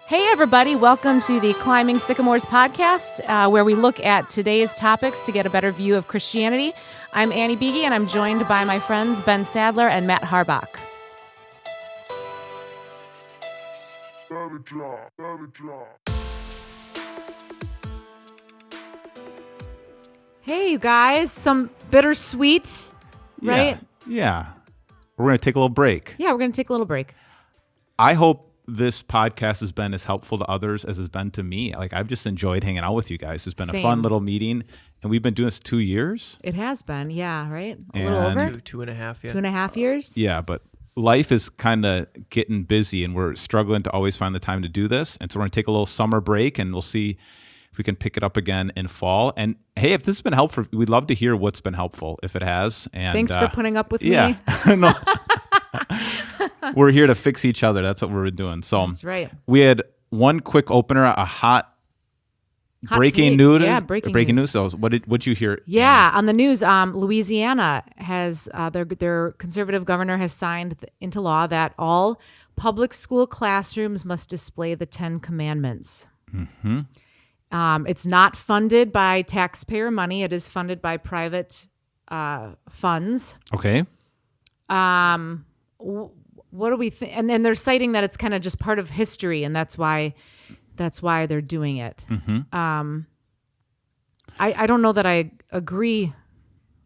Hey, everybody. Welcome to the Climbing Sycamores podcast, where we look at today's topics to get a better view of Christianity. I'm Annie Beege, and I'm joined by my friends Ben Sadler and Matt Harbach. Hey, you guys. Some bittersweet, right? Yeah. We're going to take a little break. Yeah, we're going to take a little break. I hope this podcast has been as helpful to others as it's been to me. Like, I've just enjoyed hanging out with you guys. It's been a fun little meeting, and we've been doing this 2 years. It has been, yeah, right? A little over? Two and a half, yeah. 2.5 years? Yeah, but life is kind of getting busy, and we're struggling to always find the time to do this. And so we're going to take a little summer break, and we'll see if we can pick it up again in fall. And hey, if this has been helpful, we'd love to hear what's been helpful, if it has. And thanks for putting up with me. No. We're here to fix each other. That's what we're doing. So that's right. We had one quick opener, a hot breaking news. Yeah, breaking news. So what'd you hear? Yeah, on the news, Louisiana has their conservative governor has signed into law that all public school classrooms must display the 10 Commandments. Mm-hmm. It's not funded by taxpayer money. It is funded by private funds. Okay. What do we think? And then they're citing that it's kind of just part of history, and that's why they're doing it. Mm-hmm. I don't know that I agree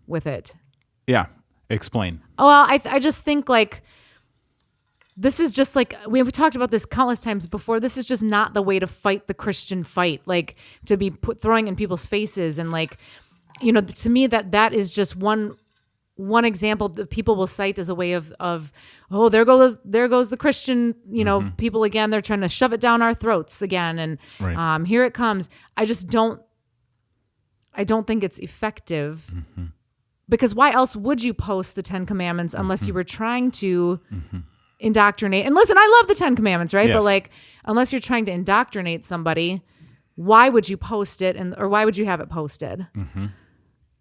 with it. Yeah, explain. Oh, well, I just think like this is just like we've talked about this countless times before. This is just not the way to fight the Christian fight. Like to be throwing in people's faces and like, you know, to me that is just one example that people will cite as a way of oh, there goes the Christian, you know, mm-hmm. people again. They're trying to shove it down our throats again, and right. Here it comes. I don't think it's effective, mm-hmm. because why else would you post the 10 Commandments unless mm-hmm. you were trying to mm-hmm. indoctrinate? And listen, I love the 10 Commandments, right? Yes. But like, unless you're trying to indoctrinate somebody, why would you post it, or why would you have it posted? Mm-hmm.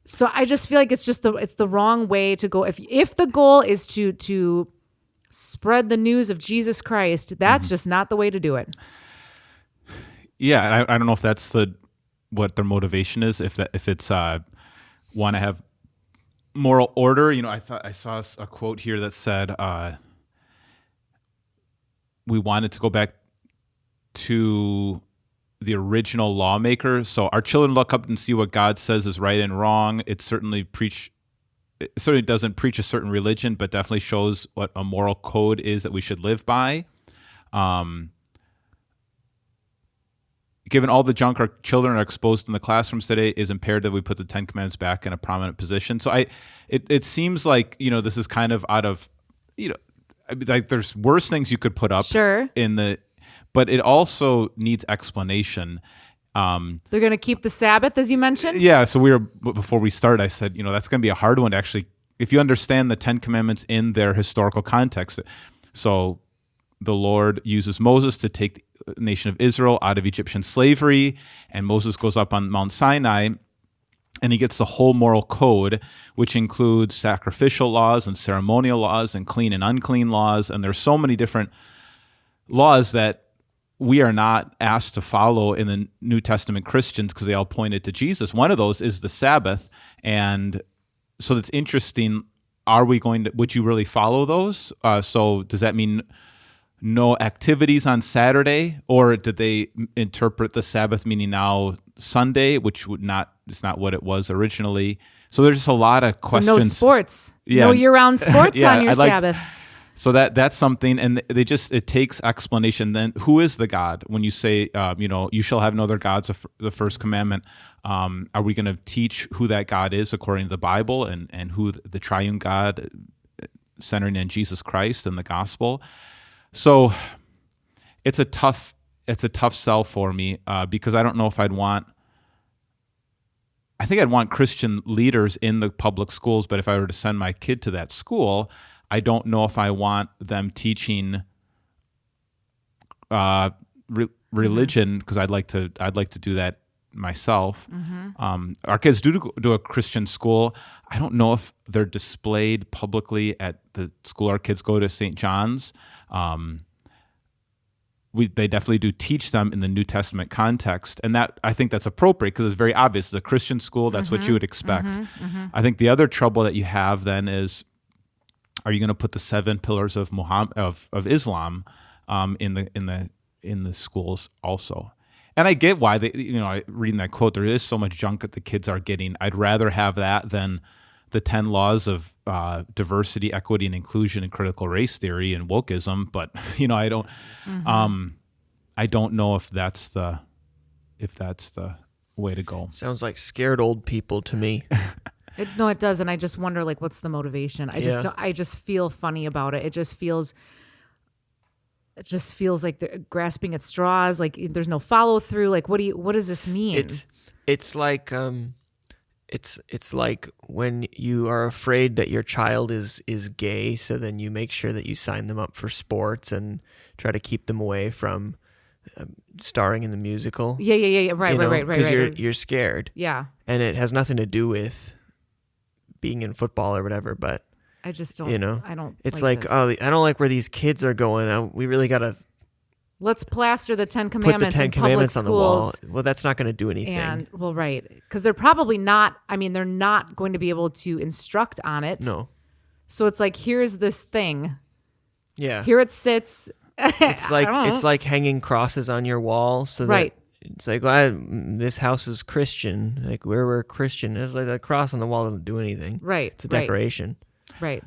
So I just feel like it's the wrong way to go. If the goal is to spread the news of Jesus Christ, that's mm-hmm. just not the way to do it. Yeah, I don't know if that's what their motivation is. If it's want to have moral order. You know, I saw a quote here that said we wanted to go back to the original lawmaker. So our children look up and see what God says is right and wrong. It certainly doesn't preach a certain religion, but definitely shows what a moral code is that we should live by. Given all the junk our children are exposed in the classrooms today, is imperative we put the 10 Commandments back in a prominent position. So it seems like, you know, this is kind of out of, you know, like there's worse things you could put up but it also needs explanation. They're going to keep the Sabbath, as you mentioned? Yeah, so before we started, I said, you know, that's going to be a hard one to actually, if you understand the 10 Commandments in their historical context. So the Lord uses Moses to take the nation of Israel out of Egyptian slavery, and Moses goes up on Mount Sinai, and he gets the whole moral code, which includes sacrificial laws and ceremonial laws and clean and unclean laws, and there's so many different laws that we are not asked to follow in the New Testament Christians because they all pointed to Jesus. One of those is the Sabbath. And so that's interesting. Would you really follow those? So does that mean no activities on Saturday? Or did they interpret the Sabbath meaning now Sunday, which it's not what it was originally? So there's just a lot of questions. So no sports. No year-round sports on your Sabbath. So that's something, and it takes explanation. Then who is the God? When you say, you know, you shall have no other gods, the first commandment, are we going to teach who that God is according to the Bible and who the triune God centering in Jesus Christ and the gospel? So it's a tough sell for me because I don't know if I'd want Christian leaders in the public schools, but if I were to send my kid to that school, I don't know if I want them teaching religion, because I'd like to do that myself. Mm-hmm. Our kids do a Christian school. I don't know if they're displayed publicly at the school our kids go to, St. John's. they definitely do teach them in the New Testament context, and that I think that's appropriate because it's very obvious. It's a Christian school; that's what you would expect. I think the other trouble that you have then is, are you going to put the 7 pillars of of Islam in the schools also? And I get why reading that quote, there is so much junk that the kids are getting. I'd rather have that than the 10 laws of diversity, equity, and inclusion and critical race theory and wokeism. But I don't, I don't know if that's the way to go. Sounds like scared old people to me. No, it does, and I just wonder, like, what's the motivation? I just feel funny about it. It just feels like they're grasping at straws. Like there's no follow through. Like what does this mean? It's like it's like when you are afraid that your child is gay, so then you make sure that you sign them up for sports and try to keep them away from starring in the musical. Yeah. Right. Because you're scared. Yeah. And it has nothing to do with being in football or whatever, but I just don't. I don't. It's like this. Oh, I don't like where these kids are going. We really got to. Let's plaster the 10 Put Commandments the 10 in Commandments public on the wall. schools. Well, that's not going to do anything. And right, because they're probably not. I mean, they're not going to be able to instruct on it. No. So it's like, here's this thing. Yeah. Here it sits. It's like hanging crosses on your wall. So right. That it's like, well, this house is Christian. Like we're Christian. It's like that cross on the wall doesn't do anything. Right. It's a decoration. Right.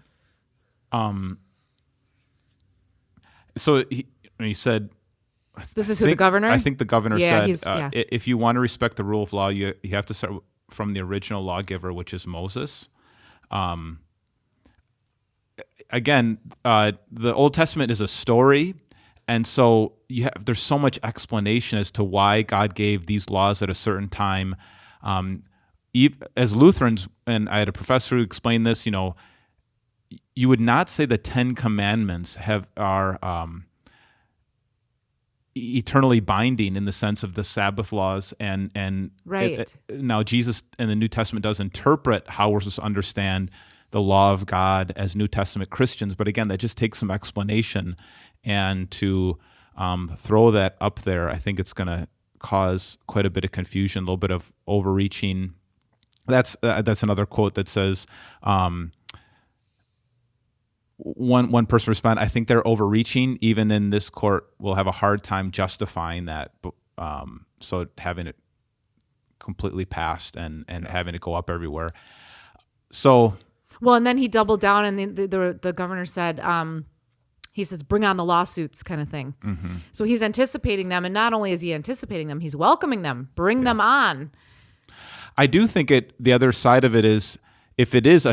So he said, this is who the governor? I think the governor Yeah, said, if you want to respect the rule of law, you have to start from the original lawgiver, which is Moses. Again, the Old Testament is a story, and so there's so much explanation as to why God gave these laws at a certain time. As Lutherans, and I had a professor who explained this, you would not say the 10 Commandments are eternally binding in the sense of the Sabbath laws, and right. Now Jesus in the New Testament does interpret how we're supposed to understand the law of God as New Testament Christians, but again, that just takes some explanation, and to throw that up there, I think it's going to cause quite a bit of confusion, a little bit of overreaching. That's another quote that says, one person responded, I think they're overreaching. Even in this court, we'll have a hard time justifying that. So having it completely passed and having it go up everywhere. So. Well, and then he doubled down, and the governor said, he says, bring on the lawsuits kind of thing. Mm-hmm. So he's anticipating them, and not only is he anticipating them, he's welcoming them. Bring them on. I do think the other side of it is, if it is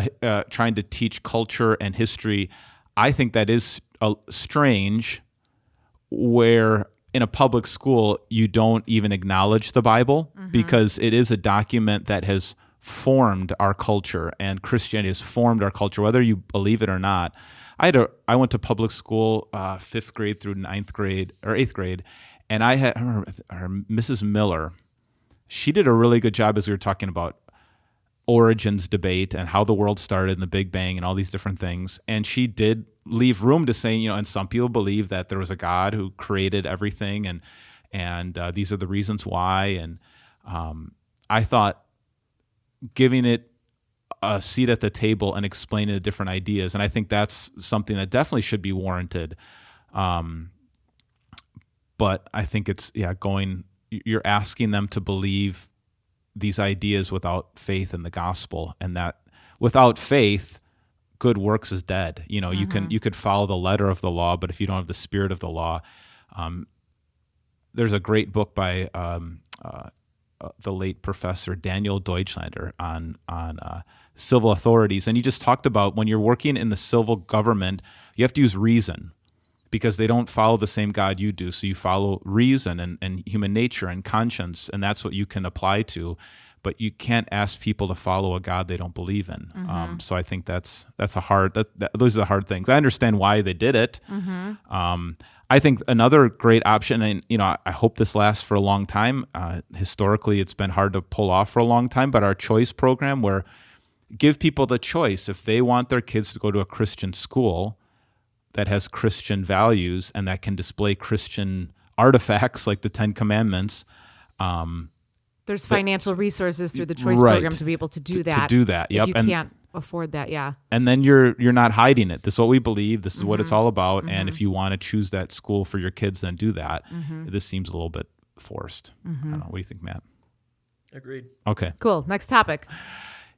trying to teach culture and history, I think that is strange where in a public school you don't even acknowledge the Bible, because it is a document that has formed our culture, and Christianity has formed our culture, whether you believe it or not. I went to public school 5th grade through 9th grade or 8th grade, and I remember Mrs. Miller. She did a really good job as we were talking about origins debate and how the world started and the Big Bang and all these different things. And she did leave room to say, and some people believe that there was a God who created everything, and these are the reasons why. And I thought giving it a seat at the table and explaining the different ideas, and I think that's something that definitely should be warranted. But I think it's you're asking them to believe these ideas without faith in the gospel, and that without faith, good works is dead. You could follow the letter of the law, but if you don't have the spirit of the law, there's a great book by the late Professor Daniel Deutschlander on civil authorities, and he just talked about when you're working in the civil government, you have to use reason, because they don't follow the same God you do. So you follow reason and human nature and conscience, and that's what you can apply to. But you can't ask people to follow a God they don't believe in. So I think those are the hard things. I understand why they did it. I think another great option, and I hope this lasts for a long time. Historically, it's been hard to pull off for a long time, but our choice program, where give people the choice if they want their kids to go to a Christian school that has Christian values and that can display Christian artifacts like the Ten Commandments. There's financial resources through the Choice Right. program to be able to do that. To do that, If yep. you And- can't afford that, yeah. And then you're not hiding it. This is what we believe. This is what Mm-hmm. it's all about. And if you want to choose that school for your kids, then do that. Mm-hmm. This seems a little bit forced. I don't know. What do you think, Matt? Agreed. Okay. Cool. Next topic.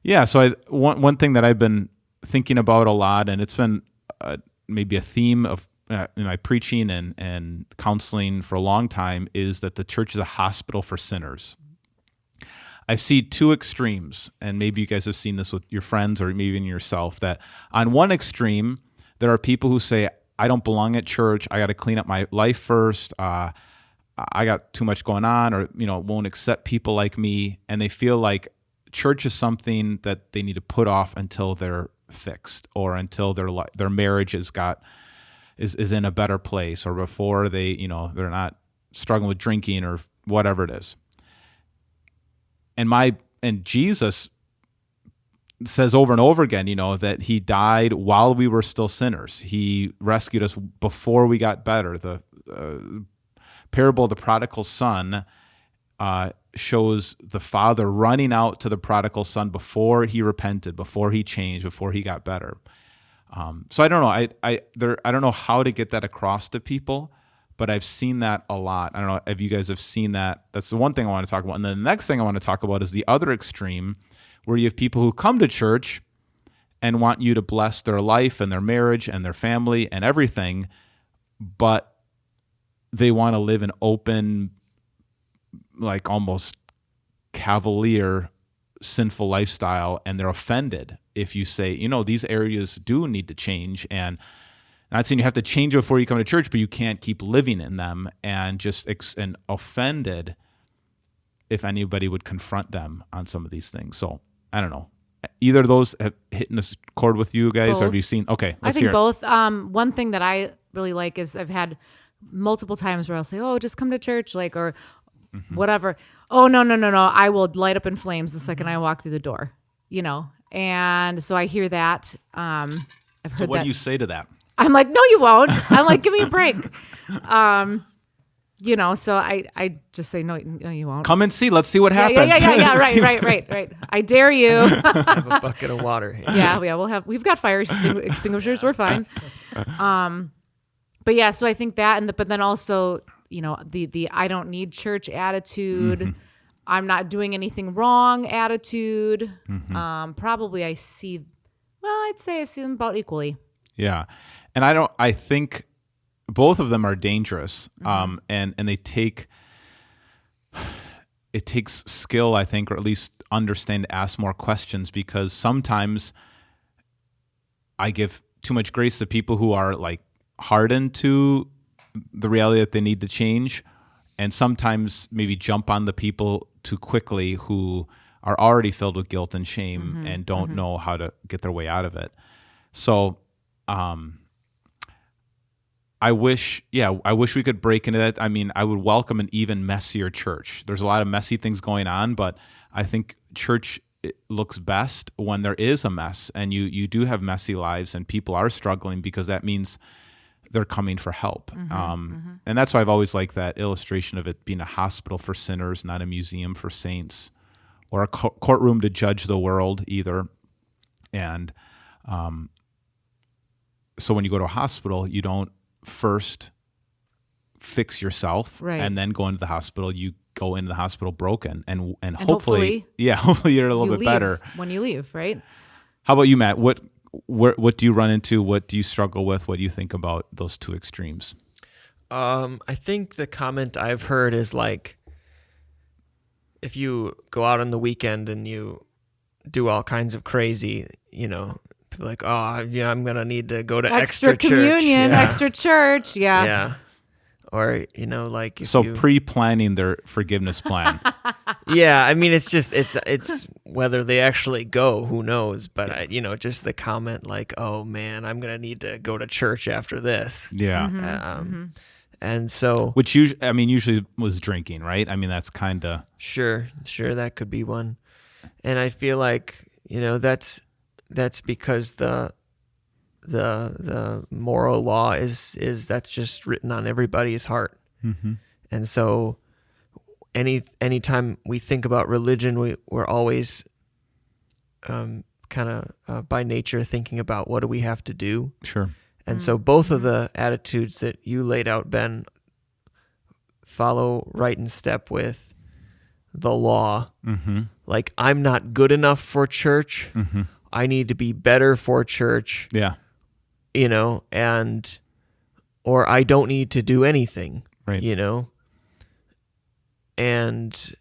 Yeah. So one thing that I've been thinking about a lot, and it's been maybe a theme of in my preaching and counseling for a long time, is that the church is a hospital for sinners. I see two extremes, and maybe you guys have seen this with your friends or maybe even yourself, that on one extreme, there are people who say, I don't belong at church. I got to clean up my life first. I got too much going on, or, won't accept people like me. And they feel like church is something that they need to put off until they're fixed, or until their marriage is in a better place, or before they're not struggling with drinking or whatever it is. And Jesus says over and over again, that he died while we were still sinners. He rescued us before we got better. The parable of the prodigal son shows the father running out to the prodigal son before he repented, before he changed, before he got better. So I don't know. I don't know how to get that across to people, but I've seen that a lot. I don't know if you guys have seen that. That's the one thing I want to talk about. And then the next thing I want to talk about is the other extreme, where you have people who come to church and want you to bless their life and their marriage and their family and everything, but they want to live an open, like almost cavalier, sinful lifestyle, and they're offended if you say, these areas do need to change, and not saying you have to change before you come to church, but you can't keep living in them, and and offended if anybody would confront them on some of these things. So I don't know. Either of those have hit this chord with you guys, or have Both. you seen? Okay, I let's think hear it. both. One thing that I really like is I've had multiple times where I'll say, "Oh, just come to church," or whatever. Oh, no! I will light up in flames the second I walk through the door. And so I hear that. I've heard So what that. do you say to that? I'm like, no, you won't. I'm like, give me a break. So I just say, no, you won't. Come and see. Let's see what happens. Yeah. Right. I dare you. Have a bucket of water here. We've got fire extinguishers. We're fine. But yeah, so I think that, but then also, the I don't need church attitude. Mm-hmm. I'm not doing anything wrong attitude. Probably I'd say I see them about equally. Yeah. And I think both of them are dangerous. And they it takes skill, I think, or at least understand to ask more questions, because sometimes I give too much grace to people who are like hardened to the reality that they need to change, and sometimes maybe jump on the people too quickly who are already filled with guilt and shame and don't know how to get their way out of it. So I wish we could break into that. I mean, I would welcome an even messier church. There's a lot of messy things going on, but I think church looks best when there is a mess, and you do have messy lives, and people are struggling, because that means they're coming for help. And that's why I've always liked that illustration of it being a hospital for sinners, not a museum for saints, or a courtroom to judge the world either. And so when you go to a hospital, you don't first fix yourself, Right. and then go into the hospital. You go into the hospital broken, and hopefully hopefully you're a little bit leave better when you leave, right? How about you, Matt? What do you run into? What do you struggle with? What do you think about those two extremes? I think the comment I've heard is like, if you go out on the weekend and you do all kinds of crazy, people like, I'm gonna need to go to extra communion, church. extra church, Yeah. Or like, if So you, pre-planning their forgiveness plan. yeah, I mean, it's whether they actually go, who knows? But just the comment like, oh man, I'm gonna need to go to church after this. Yeah. And so, Which usually was drinking, right? I mean, that's kind of sure, that could be one. And I feel like that's because the moral law is that's just written on everybody's heart. And so anytime we think about religion, we're always kind of by nature thinking about what do we have to do. Sure. And so both of the attitudes that you laid out, Ben, follow right in step with the law. Mm-hmm. Like, I'm not good enough for church. Mm-hmm. I need to be better for church, Yeah. or I don't need to do anything, Right. And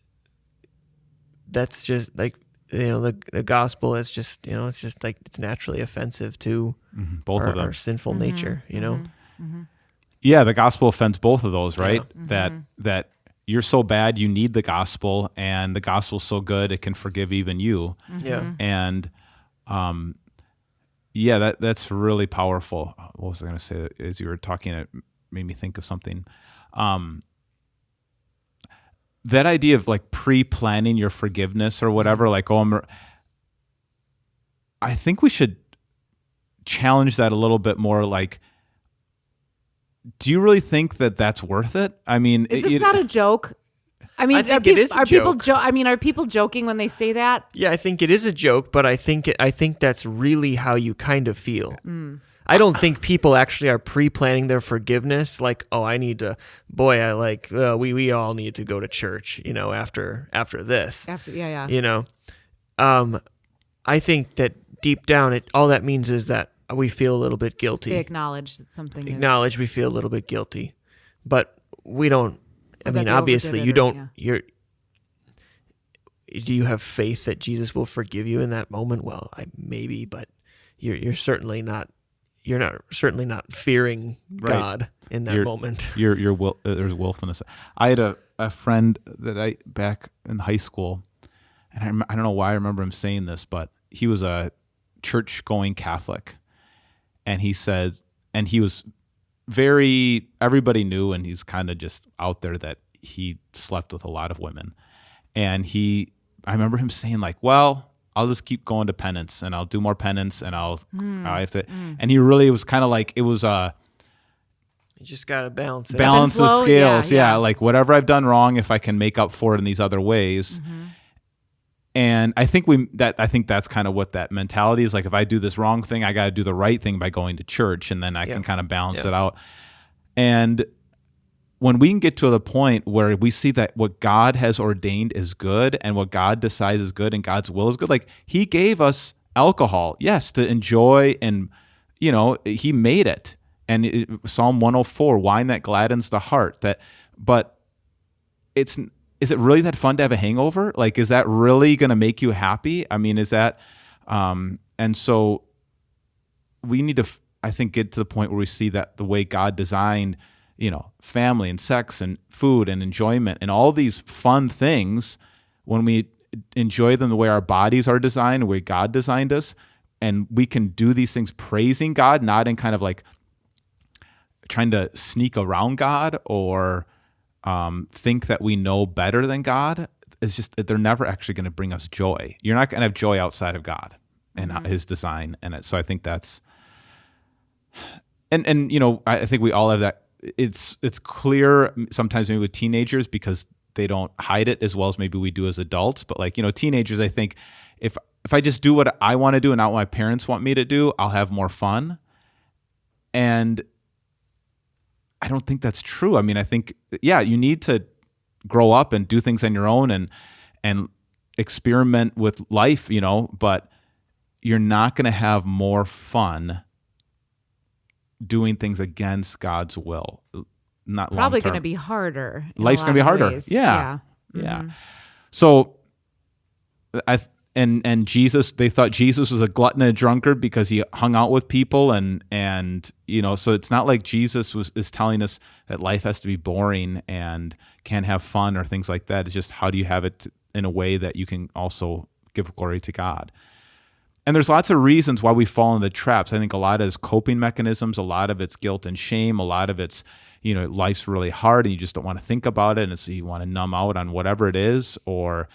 that's just like, the gospel is just, it's just like, it's naturally offensive to Mm-hmm. Both of them. our sinful nature, Yeah, the gospel offends both of those, right? Yeah. That you're so bad, you need the gospel, and the gospel's so good it can forgive even you. Yeah. And yeah, that's really powerful. What was I going to say? As you were talking, it made me think of something. That idea of like pre-planning your forgiveness or whatever, like, I think we should challenge that a little bit more. Like, do you really think that that's worth it? I mean, Is this not a joke? I mean, I think it is a joke. Are people joking when they say that? Yeah, I think it is a joke, but I think that's really how you kind of feel. I don't think people actually are pre-planning their forgiveness. Like, oh, I need to. Boy, I like. We all need to go to church. After this. Yeah. I think that deep down, all that means is that we feel a little bit guilty. They acknowledge that something. We feel a little bit guilty, but we don't. I Or mean, that they obviously, overdid you it, don't. yeah. Do you have faith that Jesus will forgive you in that moment? Well, maybe, but you're certainly not. You're certainly not fearing God in that moment. There's willfulness. I had a friend that back in high school, and I don't know why I remember him saying this, but he was a church-going Catholic, and he said, and he was everybody knew, and he's kind of just out there, that he slept with a lot of women. And I remember him saying like, well, I'll just keep going to penance, and I'll do more penance, and I have to, and he really was kind of like, it was You just got to balance it. balance the flow, scales. yeah. Like whatever I've done wrong, if I can make up for it in these other ways. And I think that's kind of what that mentality is. Like, if I do this wrong thing, I got to do the right thing by going to church, and then I can kind of balance it out. And when we can get to the point where we see that what God has ordained is good, and what God decides is good, and God's will is good, like He gave us alcohol, yes, to enjoy, and He made it. And Psalm 104, wine that gladdens the heart. But is it really that fun to have a hangover? Like, is that really going to make you happy? I mean, is that, and so we need to, I think, get to the point where we see that the way God designed, family and sex and food and enjoyment and all these fun things, when we enjoy them the way our bodies are designed, the way God designed us, and we can do these things praising God, not in kind of like trying to sneak around God or think that we know better than God. It's just, they're never actually going to bring us joy. You're not going to have joy outside of God and His design. And so I think that's, and I think we all have that. It's clear sometimes maybe with teenagers, because they don't hide it as well as maybe we do as adults. But like, teenagers, I think if I just do what I want to do and not what my parents want me to do, I'll have more fun. And I don't think that's true. I mean, I think, you need to grow up and do things on your own and experiment with life, but you're not going to have more fun doing things against God's will. Not Probably long-term. going to be harder. Life's going to be harder. Ways. Yeah. So and Jesus, they thought Jesus was a glutton and a drunkard because he hung out with people, and so it's not like Jesus is telling us that life has to be boring and can't have fun or things like that. It's just, how do you have it in a way that you can also give glory to God? And there's lots of reasons why we fall into traps. I think a lot of it's coping mechanisms, a lot of it's guilt and shame, a lot of it's, life's really hard and you just don't want to think about it, and so you want to numb out on whatever it is, or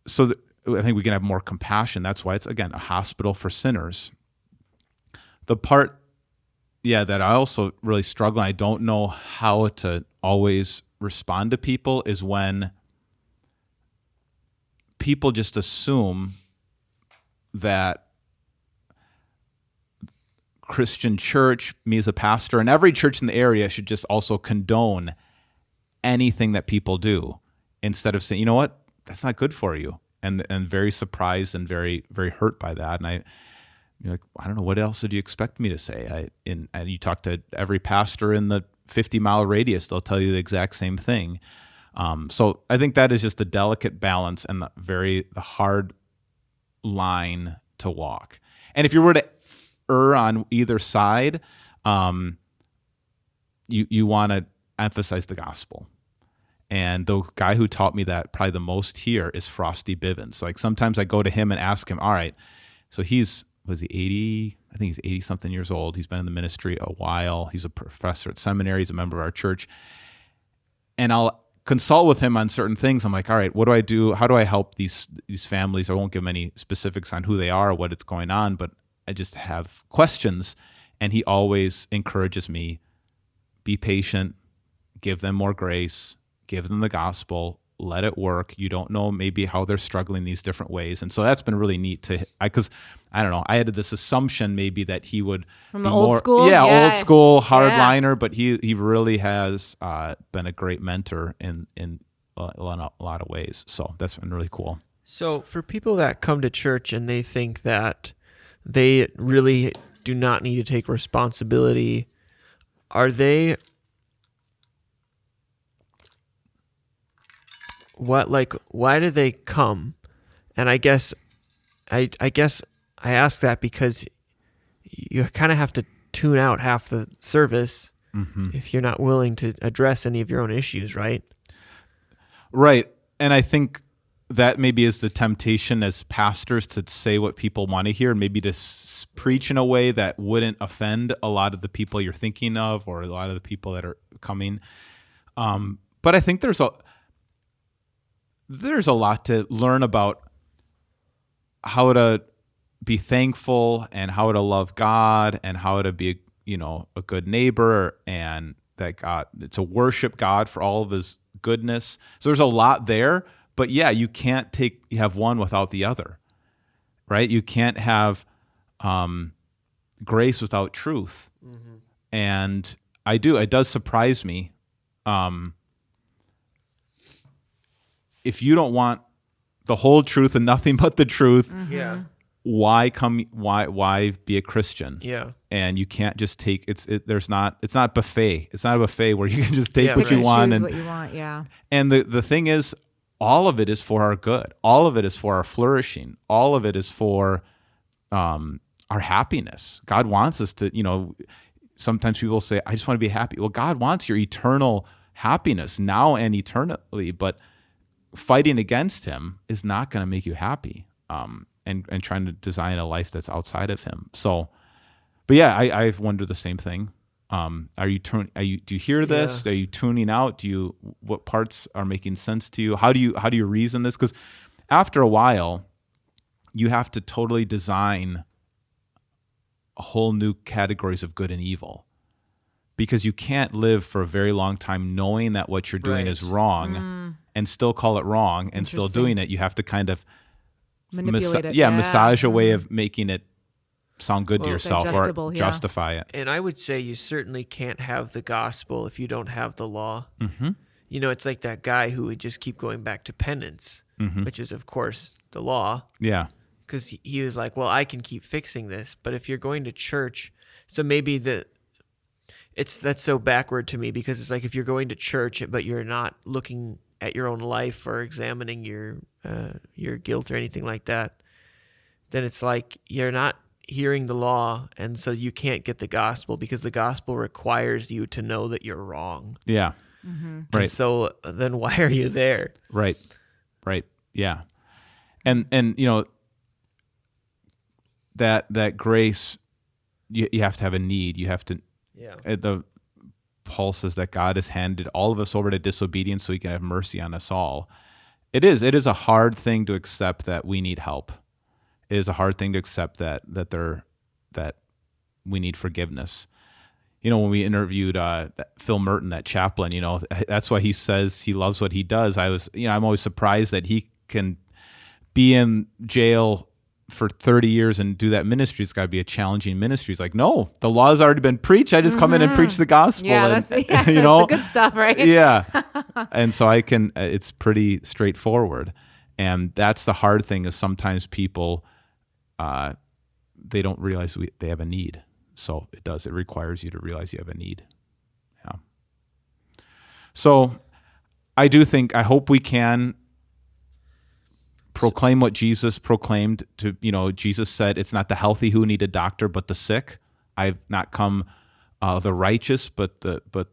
so I think we can have more compassion. That's why it's, again, a hospital for sinners. The part, that I also really struggle. I don't know how to always respond to people is when people just assume that Christian church, me as a pastor, and every church in the area should just also condone anything that people do, instead of saying, you know what, that's not good for you, and very surprised and very, very hurt by that. And you're like, I don't know, what else did you expect me to say? And you talk to every pastor in the 50-mile radius, they'll tell you the exact same thing. So I think that is just the delicate balance and the hard line to walk. And if you were to err on either side, you want to emphasize the gospel. And the guy who taught me that probably the most here is Frosty Bivens. Like sometimes I go to him and ask him, all right, so was he 80? I think he's 80 something years old. He's been in the ministry a while. He's a professor at seminary. He's a member of our church. And I'll consult with him on certain things. I'm like, all right, what do I do? How do I help these families? I won't give any specifics on who they are or what it's going on, but I just have questions. And he always encourages me, be patient, give them more grace, give them the gospel, let it work. You don't know maybe how they're struggling these different ways. And so that's been really neat because I don't know, I had this assumption maybe that he would From be the old more, school? yeah, Yeah. old school hardliner, but he really has been a great mentor in a lot of ways. So that's been really cool. So for people that come to church and they think that they really do not need to take responsibility, why do they come? And I guess I ask that because you kind of have to tune out half the service if you're not willing to address any of your own issues, right? Right. And I think that maybe is the temptation as pastors to say what people want to hear, and maybe to preach in a way that wouldn't offend a lot of the people you're thinking of or a lot of the people that are coming. But I think there's a lot to learn about how to be thankful and how to love God and how to be, a good neighbor, and that to worship God for all of his goodness. So there's a lot there, but yeah, you have one without the other, right? You can't have grace without truth. Mm-hmm. And it does surprise me. If you don't want the whole truth and nothing but the truth, Yeah. why be a Christian? Yeah. And you can't just take it's not buffet. It's not a buffet where you can just take what Pick you and want choose and what you want, yeah. And the thing is, all of it is for our good. All of it is for our flourishing. All of it is for our happiness. God wants us to, sometimes people say, I just want to be happy. Well, God wants your eternal happiness now and eternally, but fighting against him is not going to make you happy. And trying to design a life that's outside of him. So, but yeah, I've wondered the same thing. Do you hear this? Yeah. Are you tuning out? What parts are making sense to you? How do you reason this? Because after a while, you have to totally design a whole new categories of good and evil, because you can't live for a very long time knowing that what you're doing is wrong and still call it wrong and still doing it. You have to kind of Manipulate it. massage a way of making it sound good to yourself or digestible, yeah. justify it. And I would say you certainly can't have the gospel if you don't have the law. Mm-hmm. It's like that guy who would just keep going back to penance, which is, of course, the law. Yeah. Because he was like, well, I can keep fixing this. But if you're going to church, so maybe that's so backward to me, because it's like if you're going to church but you're not looking at your own life or examining your guilt or anything like that, then it's like you're not hearing the law, and so you can't get the gospel, because the gospel requires you to know that you're wrong. Yeah. Mm-hmm. Right. And so then why are you there? Right. Yeah. And that grace, you have to have a need. You have to. Yeah. Paul says that God has handed all of us over to disobedience so he can have mercy on us all. It is a hard thing to accept that we need help. It is a hard thing to accept that we need forgiveness. when we interviewed Phil Merton, that chaplain, that's why he says he loves what he does. I'm always surprised that he can be in jail for 30 years and do that ministry. It's got to be a challenging ministry. It's like, no, the law has already been preached. I just come in and preach the gospel. Yeah, and, that's the good stuff, right? Yeah. And so it's pretty straightforward. And that's the hard thing, is sometimes people, they don't realize they have a need. So it requires you to realize you have a need. Yeah. So I hope we can proclaim what Jesus proclaimed. Jesus said, it's not the healthy who need a doctor, but the sick. I've not come the righteous, but the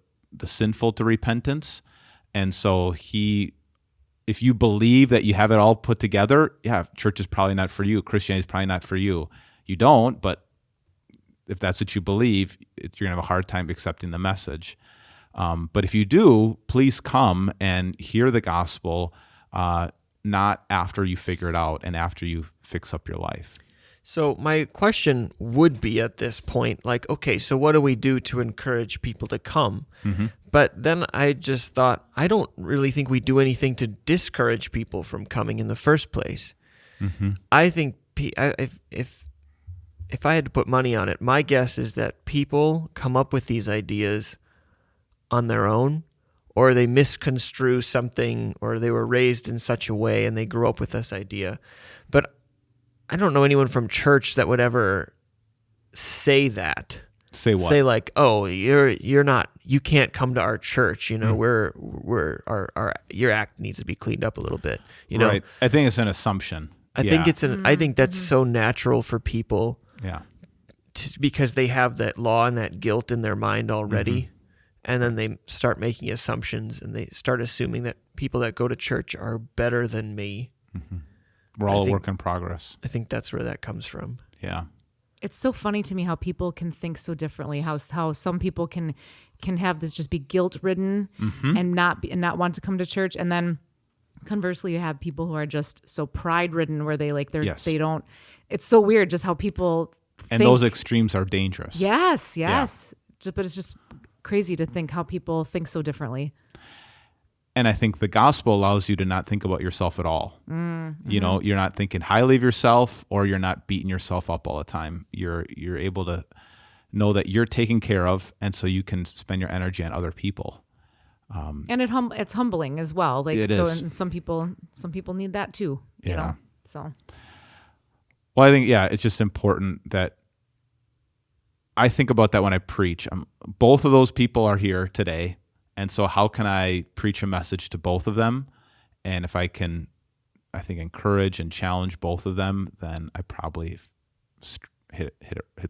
sinful to repentance. And so if you believe that you have it all put together, church is probably not for you. Christianity is probably not for you. You don't, but if that's what you believe, you're going to have a hard time accepting the message. But if you do, please come and hear the gospel, not after you figure it out and after you fix up your life. So my question would be at this point, like, okay, so what do we do to encourage people to come? Mm-hmm. But then I just thought, I don't really think we do anything to discourage people from coming in the first place. Mm-hmm. I think if I had to put money on it, my guess is that people come up with these ideas on their own, or they misconstrue something, or they were raised in such a way and they grew up with this idea. But I don't know anyone from church that would ever say that. Say what? Say like, oh, you can't come to our church. Your act needs to be cleaned up a little bit. Right. I think it's an assumption. I think that's so natural for people. Yeah. Because they have that law and that guilt in their mind already. Mm-hmm. And then they start making assumptions, and they start assuming that people that go to church are better than me. Mm-hmm. We're all a work in progress. I think that's where that comes from. Yeah. It's so funny to me how people can think so differently. How some people can have this just be guilt ridden and not want to come to church, and then conversely, you have people who are just so pride ridden, where they they don't. It's so weird just how people think. And those extremes are dangerous. Yes. Yeah. But it's just crazy to think how people think so differently. And I think the gospel allows you to not think about yourself at all. Mm-hmm. You're not thinking highly of yourself, or you're not beating yourself up all the time. You're able to know that you're taken care of, and so you can spend your energy on other people. And it's humbling as well. Like, it so is. And some people need that too. Yeah. So. Well, I think it's just important that I think about that when I preach. Both of those people are here today. And so how can I preach a message to both of them? And if I can, I think, encourage and challenge both of them, then I probably hit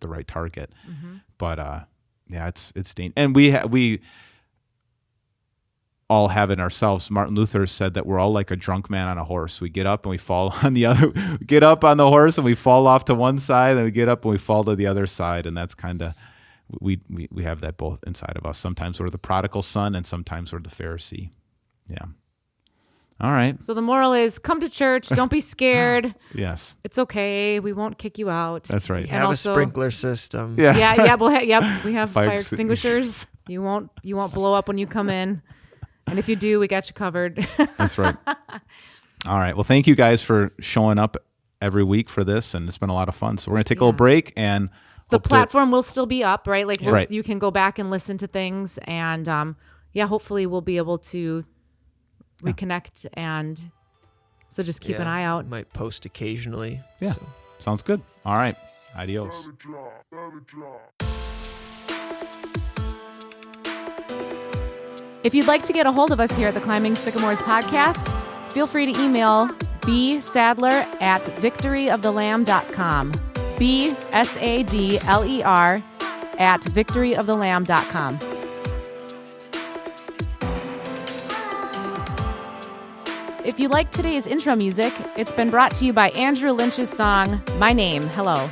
the right target. Mm-hmm. But it's dangerous. And we all have it ourselves. Martin Luther said that we're all like a drunk man on a horse. We get up and we fall on the other. We get up on the horse and we fall off to one side, and we get up and we fall to the other side. And that's kind of we have that both inside of us. Sometimes we're the prodigal son, and sometimes we're the Pharisee. Yeah. All right. So the moral is, come to church. Don't be scared. Yes. It's okay. We won't kick you out. That's right. Have a sprinkler system. Yeah. Yeah. We have fire extinguishers. You won't blow up when you come in. And if you do, we got you covered. That's right. All right. Well, thank you guys for showing up every week for this, and it's been a lot of fun. So we're going to take a little break, and the platform will still be up, right? Like, right. You can go back and listen to things, and hopefully we'll be able to reconnect, and so just keep an eye out. Might post occasionally. Yeah. So. Sounds good. All right. Adios. If you'd like to get a hold of us here at the Climbing Sycamores podcast, feel free to email bsadler@victoryofthelamb.com. bsadler@victoryofthelamb.com. If you like today's intro music, it's been brought to you by Andrew Lynch's song, My Name. Hello.